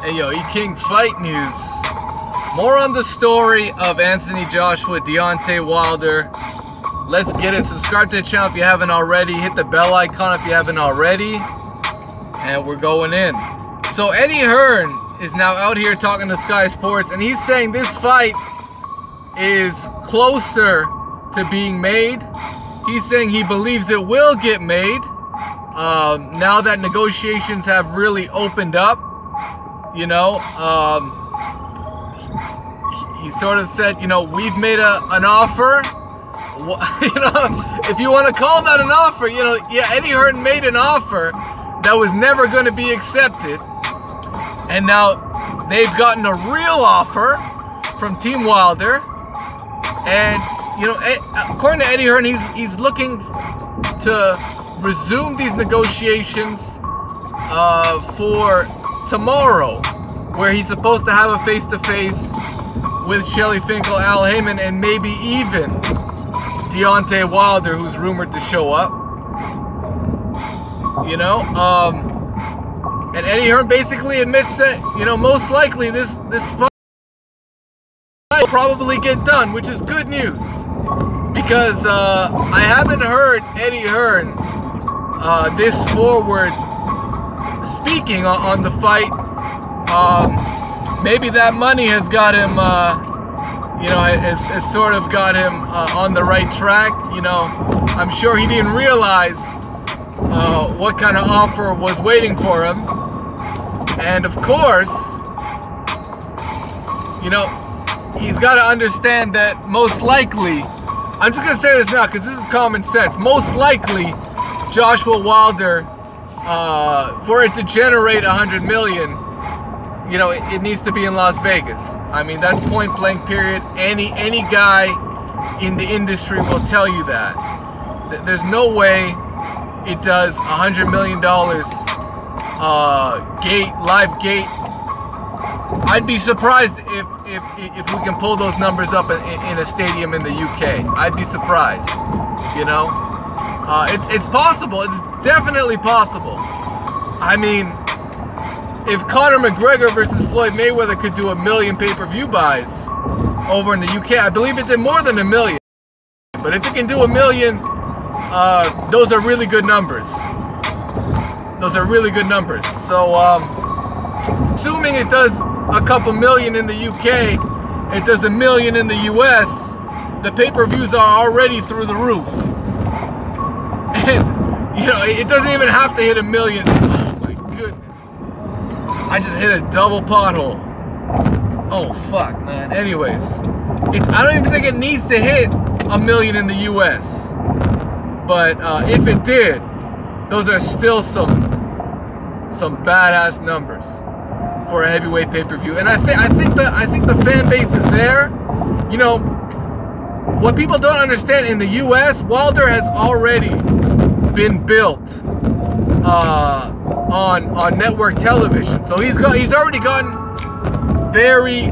Hey yo, E-King Fight News. More on the story of Anthony Joshua, Deontay Wilder. Let's get it. Subscribe to the channel if you haven't already. Hit the bell icon if you haven't already. And we're going in. So Eddie Hearn is now out here talking to Sky Sports, and he's saying this fight is closer to being made. He's saying he believes it will get made now that negotiations have really opened up. You know, he sort of said, you know, we've made an offer. You know, if you want to call that an offer, you know, yeah, Eddie Hearn made an offer that was never going to be accepted. And now they've gotten a real offer from Team Wilder. And, you know, according to Eddie Hearn, he's looking to resume these negotiations for tomorrow, where he's supposed to have a face-to-face with Shelly Finkel, Al Heyman, and maybe even Deontay Wilder, who's rumored to show up. You know, and Eddie Hearn basically admits that, you know, most likely this fight will probably get done, which is good news, because I haven't heard Eddie Hearn this forward speaking on the fight. Maybe that money has got him, you know, has sort of got him on the right track. You know, I'm sure he didn't realize what kind of offer was waiting for him. And of course, you know, he's got to understand that most likely, I'm just going to say this now because this is common sense, most likely Joshua Wilder, for it to generate 100 million, you know, it needs to be in Las Vegas. I mean, that's point blank period. Any guy in the industry will tell you that. There's no way it does $100 million live gate. I'd be surprised if we can pull those numbers up in a stadium in the UK. I'd be surprised. You know, it's possible. It's definitely possible. I mean, if Conor McGregor versus Floyd Mayweather could do 1 million pay-per-view buys over in the UK, I believe it did more than 1 million. But if it can do 1 million, those are really good numbers. Those are really good numbers. So, assuming it does a couple million in the UK, it does 1 million in the US, the pay-per-views are already through the roof. And, you know, it doesn't even have to hit 1 million. Oh my goodness. I just hit a double pothole. Oh fuck, man. Anyways, I don't even think it needs to hit 1 million in the US. But if it did, those are still some badass numbers for a heavyweight pay-per-view. And I think the fan base is there. You know, what people don't understand, in the US, Wilder has already been built on network television. So he's already gotten very,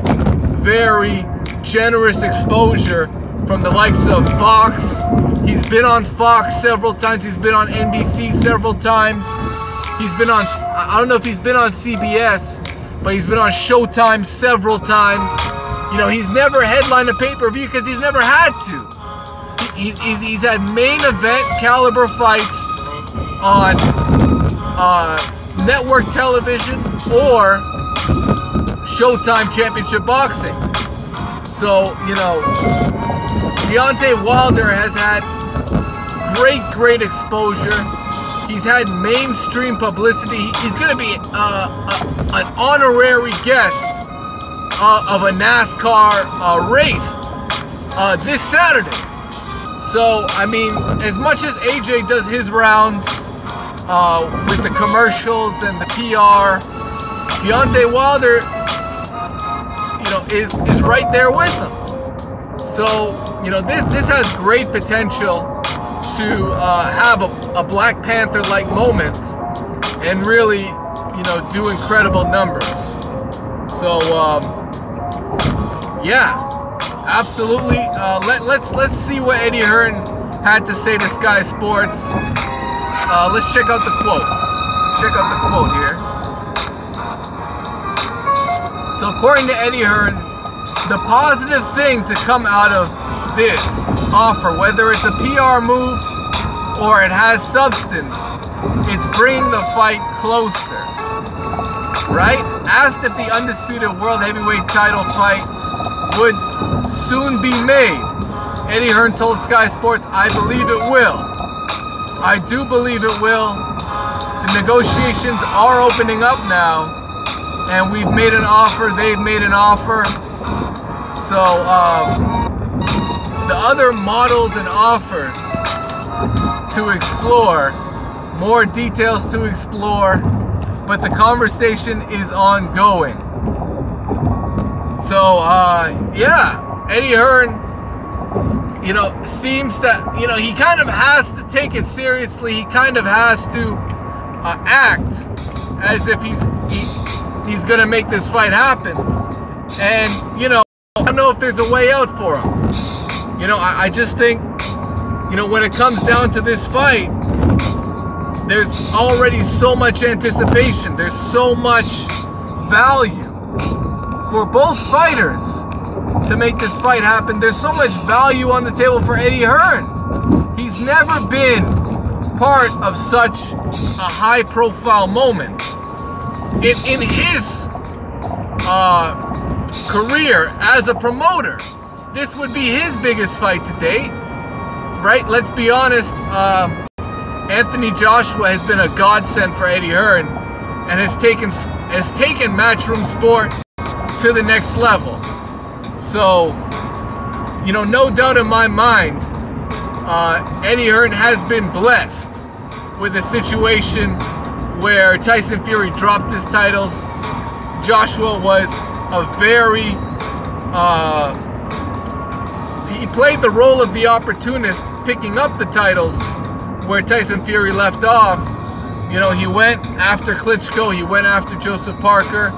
very generous exposure from the likes of Fox. He's been on Fox several times. He's been on NBC several times. He's been on, I don't know if he's been on CBS, but he's been on Showtime several times. You know, he's never headlined a pay-per-view because he's never had to. He's had main event caliber fights on network television or Showtime Championship Boxing. So, you know, Deontay Wilder has had great exposure. He's had mainstream publicity. He's going to be an honorary guest of a NASCAR race this Saturday. So, I mean, as much as AJ does his rounds with the commercials and the PR, Deontay Wilder, you know, is right there with him. So, you know, this has great potential to have a Black Panther-like moment and really, you know, do incredible numbers. So, yeah, absolutely. Let's see what Eddie Hearn had to say to Sky Sports. Let's check out the quote. Let's check out the quote here. So according to Eddie Hearn, the positive thing to come out of this offer, whether it's a PR move or it has substance, it's bringing the fight closer, right? Asked if the undisputed world heavyweight title fight would soon be made, Eddie Hearn told Sky Sports, "I believe it will. I do believe it will. The negotiations are opening up now, and we've made an offer, they've made an offer." So, the other models and offers to explore, more details to explore, but the conversation is ongoing. So, yeah, Eddie Hearn, seems that, he kind of has to take it seriously. He kind of has to act as if he's going to make this fight happen. And, I don't know if there's a way out for him. I just think, when it comes down to this fight, there's already so much anticipation. There's so much value for both fighters to make this fight happen. There's so much value on the table for Eddie Hearn. He's never been part of such a high-profile moment in his career as a promoter. This would be his biggest fight to date, right? Let's be honest. Anthony Joshua has been a godsend for Eddie Hearn and has taken Matchroom Sport to the next level. So, no doubt in my mind, Eddie Hearn has been blessed with a situation where Tyson Fury dropped his titles. Joshua was he played the role of the opportunist, picking up the titles where Tyson Fury left off. He went after Klitschko, he went after Joseph Parker.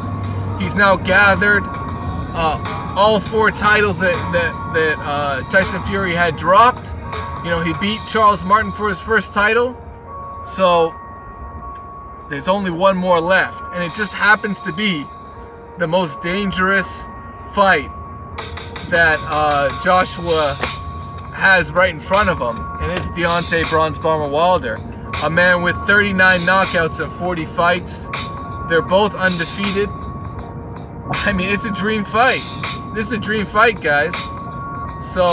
He's now gathered all 4 titles that Tyson Fury had dropped. He beat Charles Martin for his first title. So there's only one more left. And it just happens to be the most dangerous fight that Joshua has right in front of him. And it's Deontay Bronze Bomber Wilder. A man with 39 knockouts in 40 fights. They're both undefeated. I mean, it's a dream fight. This is a dream fight, guys. So,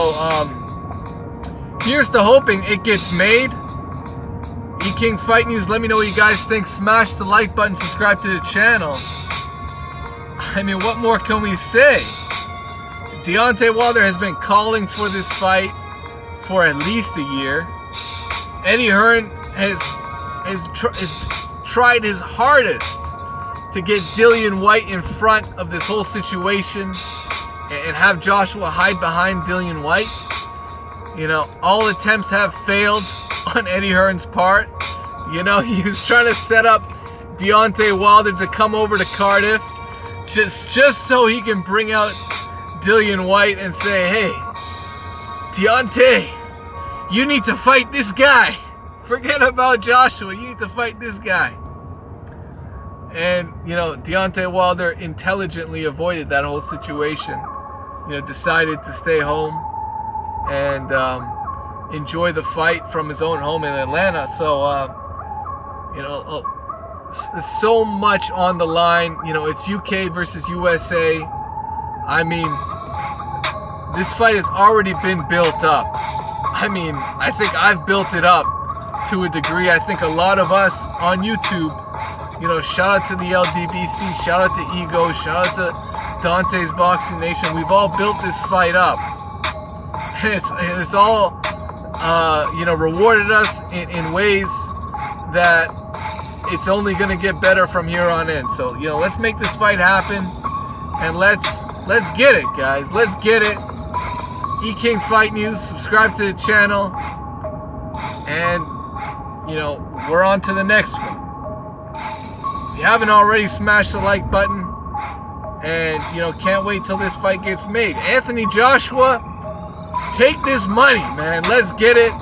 here's to hoping it gets made. E-King Fight News, let me know what you guys think. Smash the like button, subscribe to the channel. I mean, what more can we say? Deontay Wilder has been calling for this fight for at least a year. Eddie Hearn has tried his hardest to get Dillian Whyte in front of this whole situation and have Joshua hide behind Dillian Whyte. All attempts have failed on Eddie Hearn's part. He was trying to set up Deontay Wilder to come over to Cardiff just so he can bring out Dillian Whyte and say, "Hey, Deontay, you need to fight this guy. Forget about Joshua. You need to fight this guy." And, Deontay Wilder intelligently avoided that whole situation. Decided to stay home and enjoy the fight from his own home in Atlanta. So, so much on the line. It's UK versus USA. I mean, this fight has already been built up. I mean, I think I've built it up to a degree. I think a lot of us on YouTube, shout out to the LDBC, shout out to Ego, shout out to Dante's Boxing Nation. We've all built this fight up. And it's all, rewarded us in ways that it's only going to get better from here on in. So, let's make this fight happen. And let's get it, guys. Let's get it. E-King Fight News. Subscribe to the channel. And, we're on to the next one. If you haven't already, smash the like button. And, can't wait till this fight gets made. Anthony Joshua, take this money, man. Let's get it.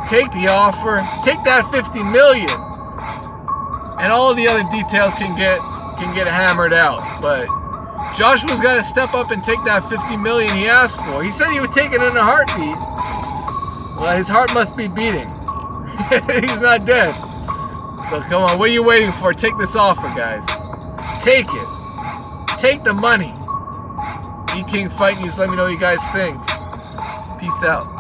Take the offer. Take that $50 million. And all the other details can get hammered out. But Joshua's got to step up and take that $50 million he asked for. He said he would take it in a heartbeat. Well, his heart must be beating. He's not dead. So come on, what are you waiting for? Take this offer, guys. Take it. Take the money. E-King Fight News. Let me know what you guys think. Peace out.